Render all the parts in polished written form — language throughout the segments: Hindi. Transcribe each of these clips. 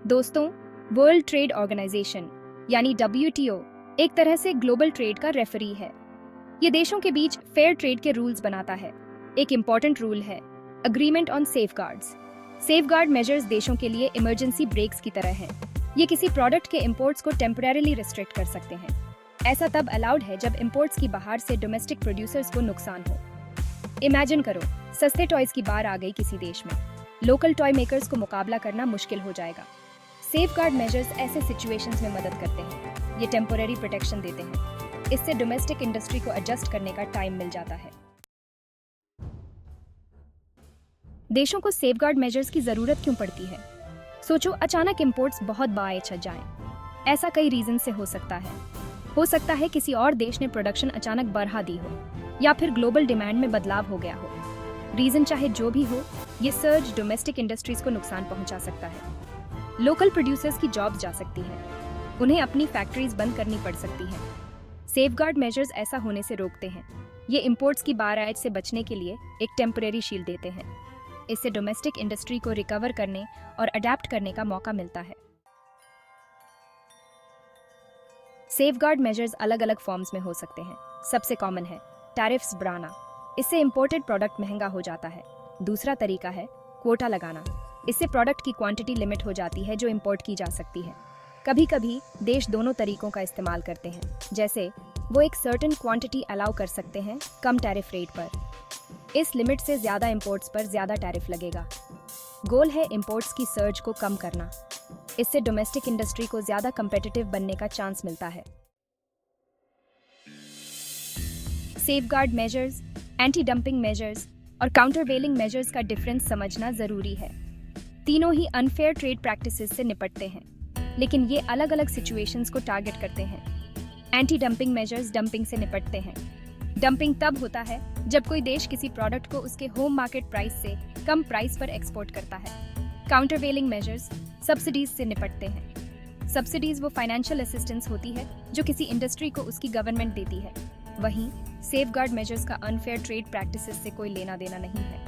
दोस्तों, वर्ल्ड ट्रेड ऑर्गेनाइजेशन यानी WTO एक तरह से ग्लोबल ट्रेड का रेफरी है। ये देशों के बीच फेयर ट्रेड के रूल्स बनाता है। एक इम्पॉर्टेंट रूल है agreement on safeguards. Safeguard measures देशों के लिए इमरजेंसी ब्रेक्स की तरह हैं। ये किसी प्रोडक्ट के इंपोर्ट्स को टेम्परेरीली रिस्ट्रिक्ट कर सकते हैं। ऐसा तब अलाउड है जब इंपोर्ट्स की बाहर से डोमेस्टिक प्रोड्यूसर्स को नुकसान हो। इमेजिन करो, सस्ते टॉयज की बार आ गई किसी देश में, लोकल टॉय मेकर्स को मुकाबला करना मुश्किल हो जाएगा। सेफगार्ड मेजर्स ऐसे सिचुएशंस में मदद करते हैं। ये टेम्परेरी प्रोटेक्शन देते हैं। इससे डोमेस्टिक इंडस्ट्री को एडजस्ट करने का टाइम मिल जाता है। देशों को सेफगार्ड मेजर्स की जरूरत क्यों पड़ती है? सोचो, अचानक इंपोर्ट्स बहुत बढ़ जाएं। ऐसा कई रीजन से हो सकता है। हो सकता है किसी और देश ने प्रोडक्शन अचानक बढ़ा दी हो, या फिर ग्लोबल डिमांड में बदलाव हो गया हो। रीजन चाहे जो भी हो, ये सर्ज डोमेस्टिक इंडस्ट्रीज को नुकसान पहुंचा सकता है। लोकल प्रोड्यूसर्स की जॉब्स जा सकती हैं। उन्हें अपनी फैक्ट्रीज बंद करनी पड़ सकती हैं। सेफगार्ड मेजर्स ऐसा होने से रोकते हैं। ये इंपोर्ट्स की बारआयत से बचने के लिए एक टेम्परेरी शील्ड देते हैं। इससे डोमेस्टिक इंडस्ट्री को रिकवर करने और अडेप्ट करने का मौका मिलता है। सेफगार्ड मेजर्स अलग अलग फॉर्म्स में हो सकते हैं। सबसे कॉमन है टैरिफ्स बढ़ाना। इससे इंपोर्टेड प्रोडक्ट महंगा हो जाता है। दूसरा तरीका है क्वोटा लगाना। इससे प्रोडक्ट की क्वांटिटी लिमिट हो जाती है जो इंपोर्ट की जा सकती है। कभी कभी देश दोनों तरीकों का इस्तेमाल करते हैं, जैसे वो एक सर्टेन क्वांटिटी अलाउ कर सकते हैं कम टैरिफ रेट पर। इस लिमिट से ज्यादा इंपोर्ट्स पर ज्यादा टैरिफ लगेगा। गोल है इंपोर्ट्स की सर्ज को कम करना। इससे डोमेस्टिक इंडस्ट्री को ज्यादा कंपेटिटिव बनने का चांस मिलता है। Safeguard measures, anti dumping measures और काउंटरवेलिंग मेजर्स का डिफरेंस समझना जरूरी है। तीनों ही अनफेयर ट्रेड प्रैक्टिसेस से निपटते हैं, लेकिन ये अलग अलग सिचुएशंस को टारगेट करते हैं। एंटी डंपिंग मेजर्स डंपिंग से निपटते हैं। डंपिंग तब होता है जब कोई देश किसी प्रोडक्ट को उसके होम मार्केट प्राइस से कम प्राइस पर एक्सपोर्ट करता है। काउंटरवेलिंग मेजर्स सब्सिडीज से निपटते हैं। सब्सिडीज वो फाइनेंशियल असिस्टेंस होती है जो किसी इंडस्ट्री को उसकी गवर्नमेंट देती है। वहीं सेफगार्ड मेजर्स का अनफेयर ट्रेड प्रैक्टिसेस से कोई लेना देना नहीं है।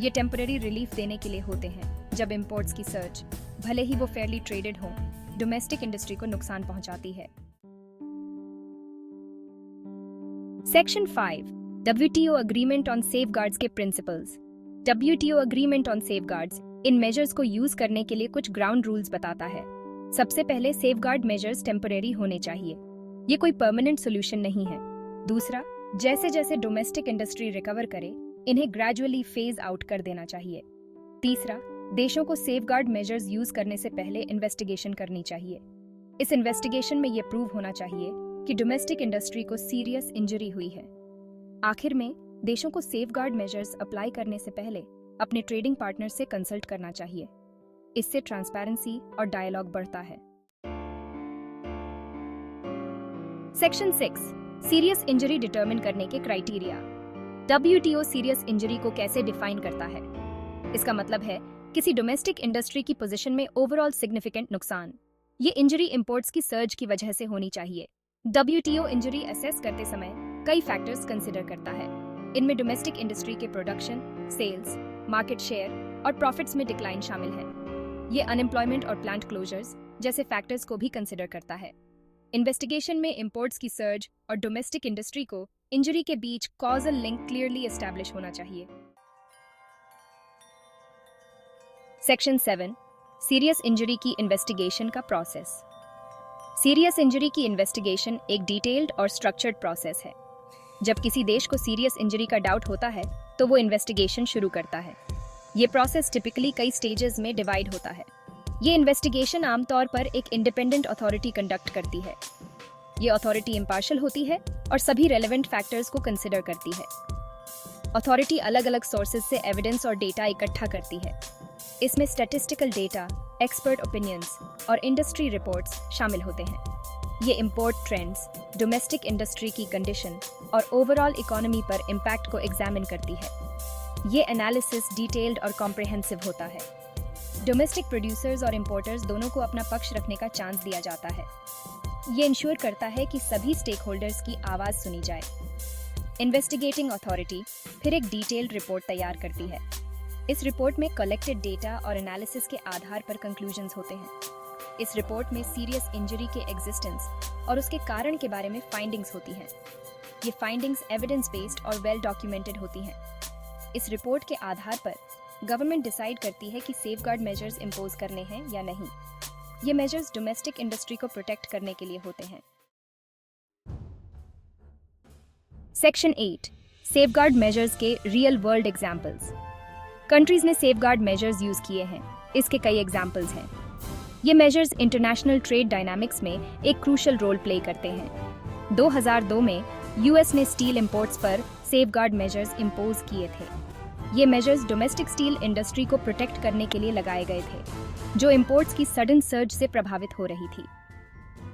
ये टेम्परेरी रिलीफ देने के लिए होते हैं जब इंपोर्ट्स की सर्च, भले ही वो फेयरली ट्रेडेड हो, डोमेस्टिक इंडस्ट्री को नुकसान पहुंचाती है। Section 5 WTO agreement on safeguards के principles. WTO agreement on safeguards इन मेजर्स को यूज करने के लिए कुछ ग्राउंड रूल्स बताता है। सबसे पहले, सेफगार्ड मेजर्स टेम्परेरी होने चाहिए। ये कोई परमानेंट सोल्यूशन नहीं है। दूसरा, जैसे जैसे डोमेस्टिक इंडस्ट्री रिकवर करे, इन्हें ग्रेजुअली फेज आउट कर देना चाहिए। तीसरा, देशों को सेफगार्ड मेजर्स यूज करने से पहले इन्वेस्टिगेशन करनी चाहिए। इस इन्वेस्टिगेशन में यह प्रूव होना चाहिए कि डोमेस्टिक इंडस्ट्री को सीरियस इंजरी हुई है। आखिर में, देशों को सेफगार्ड मेजर्स अप्लाई करने से पहले अपने ट्रेडिंग पार्टनर से कंसल्ट करना चाहिए। इससे ट्रांसपेरेंसी और डायलॉग बढ़ता है। सेक्शन 6 सीरियस इंजरी डिटरमिन करने के क्राइटेरिया। WTO सीरियस इंजरी को कैसे डिफाइन करता है? इसका मतलब है किसी डोमेस्टिक इंडस्ट्री की पोजीशन में ओवरऑल सिग्निफिकेंट नुकसान। ये इंजरी इंपोर्ट्स की सर्ज की वजह से होनी चाहिए। WTO इंजरी असेस करते समय कई फैक्टर्स कंसिडर करता है। इनमें डोमेस्टिक इंडस्ट्री के प्रोडक्शन, सेल्स, मार्केट शेयर और प्रॉफिट्स में डिक्लाइन शामिल है। ये अनएम्प्लॉयमेंट और प्लांट क्लोजर्स जैसे फैक्टर्स को भी कंसिडर करता है। इन्वेस्टिगेशन में इंपोर्ट्स की सर्ज और डोमेस्टिक इंडस्ट्री को इंजरी के बीच कॉजल लिंक क्लियरली एस्टैब्लिश होना चाहिए। सेक्शन 7 सीरियस इंजरी की इन्वेस्टिगेशन का प्रोसेस। सीरियस इंजरी की इन्वेस्टिगेशन एक डिटेल्ड और स्ट्रक्चर्ड प्रोसेस है। जब किसी देश को सीरियस इंजरी का डाउट होता है तो वो इन्वेस्टिगेशन शुरू करता है। ये प्रोसेस टिपिकली कई स्टेजेस में डिवाइड होता है। ये इन्वेस्टिगेशन आमतौर पर एक इंडिपेंडेंट अथॉरिटी कंडक्ट करती है। ये अथॉरिटी इम्पार्शियल होती है और सभी रेलेवेंट फैक्टर्स को कंसिडर करती है। अथॉरिटी अलग अलग सोर्सेज से एविडेंस और डेटा इकट्ठा करती है। इसमें स्टैटिस्टिकल डेटा, एक्सपर्ट ओपिनियंस और इंडस्ट्री रिपोर्ट्स शामिल होते हैं। ये इंपोर्ट ट्रेंड्स, डोमेस्टिक इंडस्ट्री की कंडीशन और ओवरऑल इकोनॉमी पर इम्पैक्ट को एग्जामिन करती है। ये एनालिसिस डिटेल्ड और कॉम्प्रिहेंसिव होता है। डोमेस्टिक प्रोड्यूसर्स और इंपोर्टर्स दोनों को अपना पक्ष रखने का चांस दिया जाता है। ये इंश्योर करता है कि सभी स्टेक होल्डर्स की आवाज़ सुनी जाए। इन्वेस्टिगेटिंग अथॉरिटी फिर एक डिटेल्ड रिपोर्ट तैयार करती है। इस रिपोर्ट में कलेक्टेड डेटा और एनालिसिस के आधार पर कंक्लूजन्स होते हैं। इस रिपोर्ट में सीरियस इंजरी के एग्जिस्टेंस और उसके कारण के बारे में फाइंडिंग्स होती हैं। ये फाइंडिंग्स एविडेंस बेस्ड और वेल डॉक्यूमेंटेड होती हैं। इस रिपोर्ट के आधार पर गवर्नमेंट डिसाइड करती है कि सेफगार्ड मेजर्स इंपोज करने हैं या नहीं। ये मेजर्स डोमेस्टिक इंडस्ट्री को प्रोटेक्ट करने के लिए होते हैं। सेक्शन 8 सेफगार्ड मेजर्स के रियल वर्ल्ड एग्जांपल्स। कंट्रीज ने सेफगार्ड मेजर्स यूज किए हैं। इसके कई एग्जांपल्स हैं। ये मेजर्स इंटरनेशनल ट्रेड डायनामिक्स में एक क्रूशियल रोल प्ले करते हैं। 2002 में यूएस ने स्टील इंपोर्ट्स पर सेफगार्ड मेजर्स इंपोज किए थे। ये मेजर्स डोमेस्टिक स्टील इंडस्ट्री को प्रोटेक्ट करने के लिए लगाए गए थे, जो इंपोर्ट्स की सडन सर्ज से प्रभावित हो रही थी।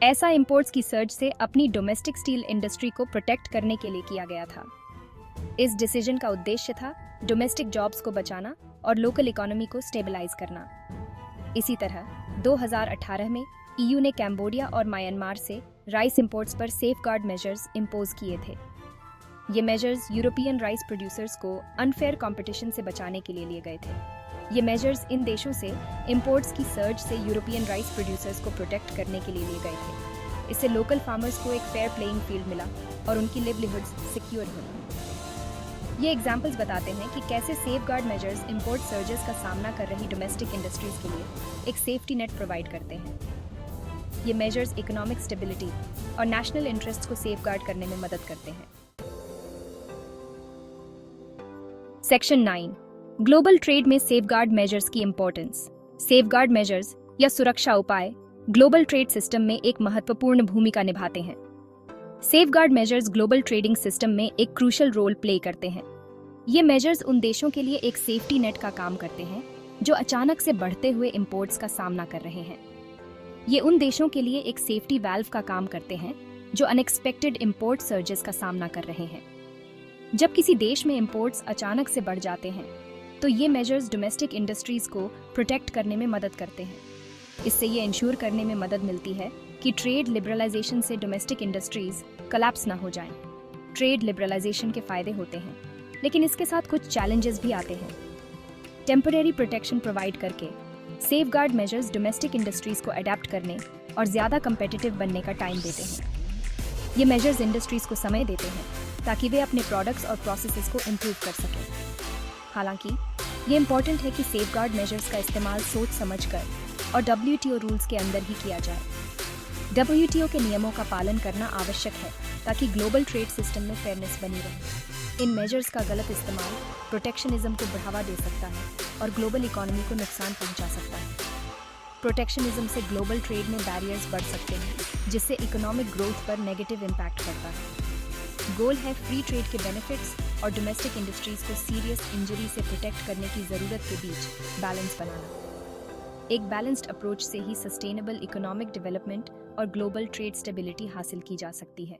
ऐसा इंपोर्ट्स की सर्ज से अपनी डोमेस्टिक स्टील इंडस्ट्री को प्रोटेक्ट करने के लिए किया गया था। इस डिसीजन का उद्देश्य था डोमेस्टिक जॉब्स को बचाना और लोकल इकोनॉमी को स्टेबलाइज करना। इसी तरह 2018 में ईयू ने कैम्बोडिया और म्यांमार से राइस इंपोर्ट्स पर सेफगार्ड मेजर्स इंपोज किए थे। ये मेजर्स यूरोपियन राइस प्रोड्यूसर्स को अनफेयर कंपटीशन से बचाने के लिए लिए गए थे। ये मेजर्स इन देशों से इंपोर्ट्स की सर्ज से यूरोपियन राइस प्रोड्यूसर्स को प्रोटेक्ट करने के लिए लिए गए थे। इससे लोकल फार्मर्स को एक फेयर प्लेइंग फील्ड मिला और उनकी लिवलीहुड्स सिक्योर हुई। ये एग्जांपल्स बताते हैं कि कैसे सेफगार्ड मेजर्स इंपोर्ट सर्जेस का सामना कर रही डोमेस्टिक इंडस्ट्रीज के लिए एक सेफ्टी नेट प्रोवाइड करते हैं। ये मेजर्स इकोनॉमिक स्टेबिलिटी और नेशनल इंटरेस्ट को सेफगार्ड करने में मदद करते हैं। सेक्शन 9 ग्लोबल ट्रेड में सेफगार्ड मेजर्स की इंपॉर्टेंस। सेफगार्ड मेजर्स या सुरक्षा उपाय ग्लोबल ट्रेड सिस्टम में एक महत्वपूर्ण भूमिका निभाते हैं। Safeguard measures global trading system में एक क्रूशियल रोल प्ले करते हैं। ये मेजर्स उन देशों के लिए एक सेफ्टी नेट का काम करते हैं जो अचानक से बढ़ते हुए इंपोर्ट्स का सामना कर रहे हैं। ये उन देशों के लिए एक सेफ्टी वाल्व का काम करते हैं जो अनएक्सपेक्टेड इंपोर्ट सर्जेस का सामना कर रहे हैं। जब किसी देश में इंपोर्ट्स अचानक से बढ़ जाते हैं तो ये मेजर्स डोमेस्टिक इंडस्ट्रीज को प्रोटेक्ट करने में मदद करते हैं। इससे ये इंश्योर करने में मदद मिलती है कि ट्रेड लिबरलाइजेशन से डोमेस्टिक इंडस्ट्रीज कोलैप्स ना हो जाएं। ट्रेड लिबरलाइजेशन के फायदे होते हैं, लेकिन इसके साथ कुछ चैलेंजेस भी आते हैं। टेम्परेरी प्रोटेक्शन प्रोवाइड करके सेफगार्ड मेजर्स डोमेस्टिक इंडस्ट्रीज को अडेप्ट करने और ज़्यादा कंपेटिटिव बनने का टाइम देते हैं। ये मेजर्स इंडस्ट्रीज को समय देते हैं ताकि वे अपने प्रोडक्ट्स और प्रोसेसेस को इम्प्रूव कर सकें। हालांकि ये इम्पॉर्टेंट है कि सेफगार्ड मेजर्स का इस्तेमाल सोच समझकर और WTO रूल्स के अंदर ही किया जाए। WTO के नियमों का पालन करना आवश्यक है ताकि ग्लोबल ट्रेड सिस्टम में फेयरनेस बनी रहे। इन मेजर्स का गलत इस्तेमाल प्रोटेक्शनिज्म को बढ़ावा दे सकता है और ग्लोबल इकोनॉमी को नुकसान पहुंचा सकता है। प्रोटेक्शनिज्म से ग्लोबल ट्रेड में बैरियर्स बढ़ सकते हैं, जिससे इकोनॉमिक ग्रोथ पर नेगेटिव इम्पैक्ट पड़ता है। गोल है फ्री ट्रेड के बेनिफिट्स और डोमेस्टिक इंडस्ट्रीज को सीरियस इंजरी से प्रोटेक्ट करने की ज़रूरत के बीच बैलेंस बनाना। एक बैलेंस्ड अप्रोच से ही सस्टेनेबल इकोनॉमिक डेवलपमेंट और ग्लोबल ट्रेड स्टेबिलिटी हासिल की जा सकती है।